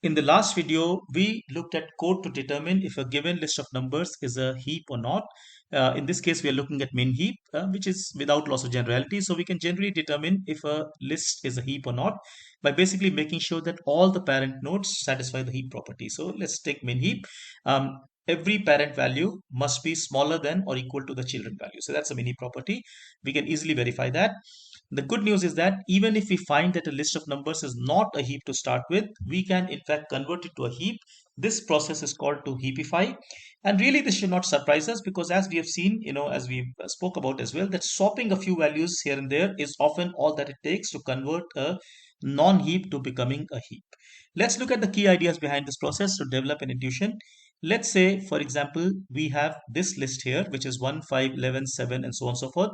In the last video, we looked at code to determine if a given list of numbers is a heap or not. In this case, we are looking at min heap, which is without loss of generality. So we can generally determine if a list is a heap or not by basically making sure that all the parent nodes satisfy the heap property. So let's take min heap. Every parent value must be smaller than or equal to the children value. So that's a min heap property. We can easily verify that. The good news is that even if we find that a list of numbers is not a heap to start with, we can in fact convert it to a heap. This process is called to heapify. And really this should not surprise us because as we have seen, as we spoke about as well, that swapping a few values here and there is often all that it takes to convert a non-heap to becoming a heap. Let's look at the key ideas behind this process to develop an intuition. Let's say, for example, we have this list here, which is 1, 5, 11, 7, and so on and so forth.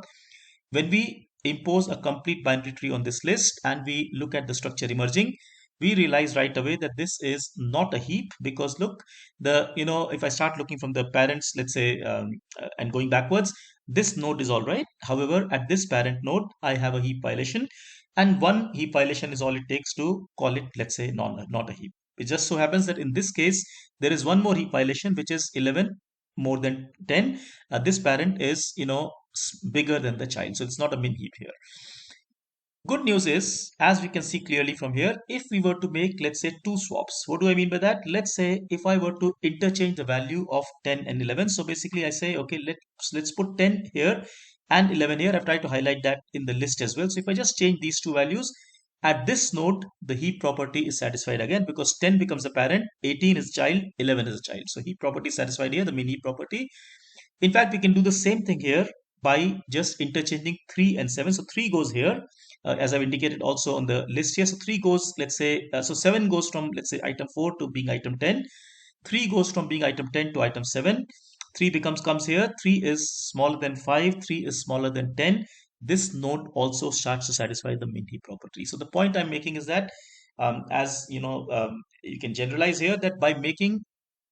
When we impose a complete binary tree on this list and we look at the structure emerging, we realize right away that this is not a heap because look, if I start looking from the parents, let's say, and going backwards, this node is all right. However, at this parent node, I have a heap violation, and one heap violation is all it takes to call it, let's say, not a heap. It just so happens that in this case, there is one more heap violation, which is 11 more than 10. This parent is, bigger than the child. So it's not a min heap here. Good news is, as we can see clearly from here, if we were to make, let's say, two swaps, what do I mean by that? Let's say if I were to interchange the value of 10 and 11. So basically I say, okay, let's put 10 here and 11 here. I've tried to highlight that in the list as well. So if I just change these two values, at this node, the heap property is satisfied again because 10 becomes a parent, 18 is child, 11 is a child. So heap property is satisfied here, the min heap property. In fact, we can do the same thing here by just interchanging 3 and 7. So 3 goes here, as I've indicated also on the list here. So 3 goes, let's say, so 7 goes from, let's say, item 4 to being item 10. 3 goes from being item 10 to item 7. 3 comes here. 3 is smaller than 5. 3 is smaller than 10. This node also starts to satisfy the min heap property. So the point I'm making is that, you can generalize here that by making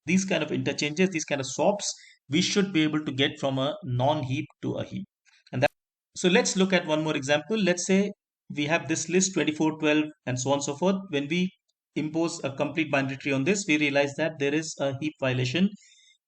these kind of interchanges, these kind of swaps, we should be able to get from a non-heap to a heap. And that, so let's look at one more example. Let's say we have this list 24, 12, and so on and so forth. When we impose a complete binary tree on this, we realize that there is a heap violation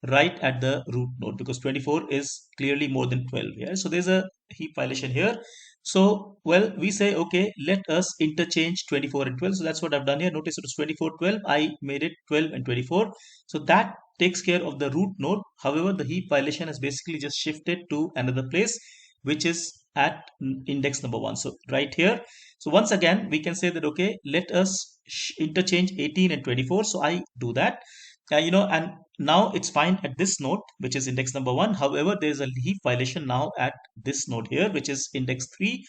right at the root node because 24 is clearly more than 12 here. So there's a heap violation here. So, well, we say, okay, let us interchange 24 and 12. So that's what I've done here. Notice it was 24, 12. I made it 12 and 24. So that takes care of the root node. However, the heap violation has basically just shifted to another place, which is at index number 1. So right here. So once again, we can say that, okay, let us interchange 18 and 24. So I do that. And now it's fine at this node, which is index number 1. However, there's a heap violation now at this node here, which is index 3.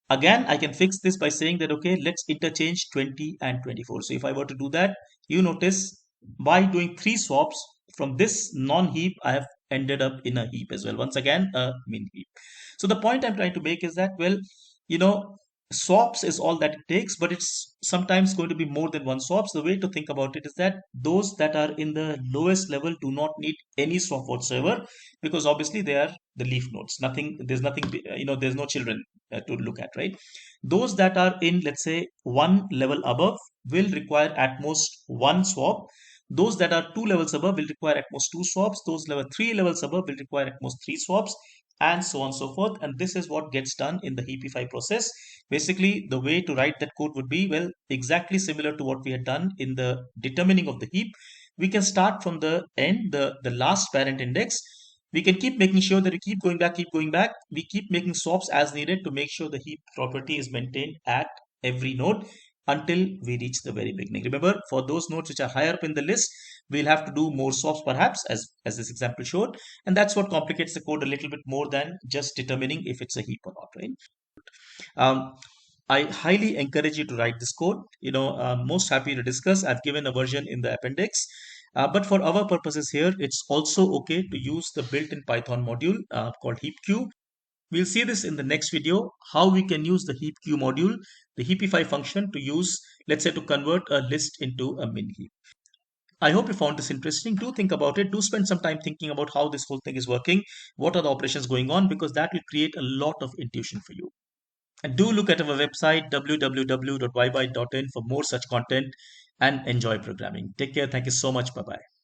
Again, I can fix this by saying that, okay, let's interchange 20 and 24. So if I were to do that, you notice by doing 3 swaps from this non-heap, I have ended up in a heap as well. Once again, a min heap. So the point I'm trying to make is that, well, you know, swaps is all that it takes, but it's sometimes going to be more than one swaps. The way to think about it is that those that are in the lowest level do not need any swap whatsoever because obviously they are the leaf nodes. There's nothing, there's no children to look at, right? Those that are in, let's say, one level above will require at most one swap. Those that are 2 levels above will require at most 2 swaps. Those 3 levels above will require at most 3 swaps, and so on and so forth. And this is what gets done in the Heapify process. Basically, the way to write that code would be, well, exactly similar to what we had done in the determining of the heap. We can start from the end, the last parent index. We can keep making sure that we keep going back. We keep making swaps as needed to make sure the heap property is maintained at every node until we reach the very beginning. Remember, for those nodes which are higher up in the list, we'll have to do more swaps perhaps, as this example showed. And that's what complicates the code a little bit more than just determining if it's a heap or not, right? I highly encourage you to write this code. Most happy to discuss. I've given a version in the appendix. But for our purposes here, it's also okay to use the built-in Python module called HeapQ. We'll see this in the next video, how we can use the HeapQ module, the Heapify function to use, let's say, to convert a list into a min heap. I hope you found this interesting. Do think about it. Do spend some time thinking about how this whole thing is working. What are the operations going on? Because that will create a lot of intuition for you. And do look at our website www.ybyte.in for more such content. and enjoy programming. Take care. Thank you so much. Bye bye.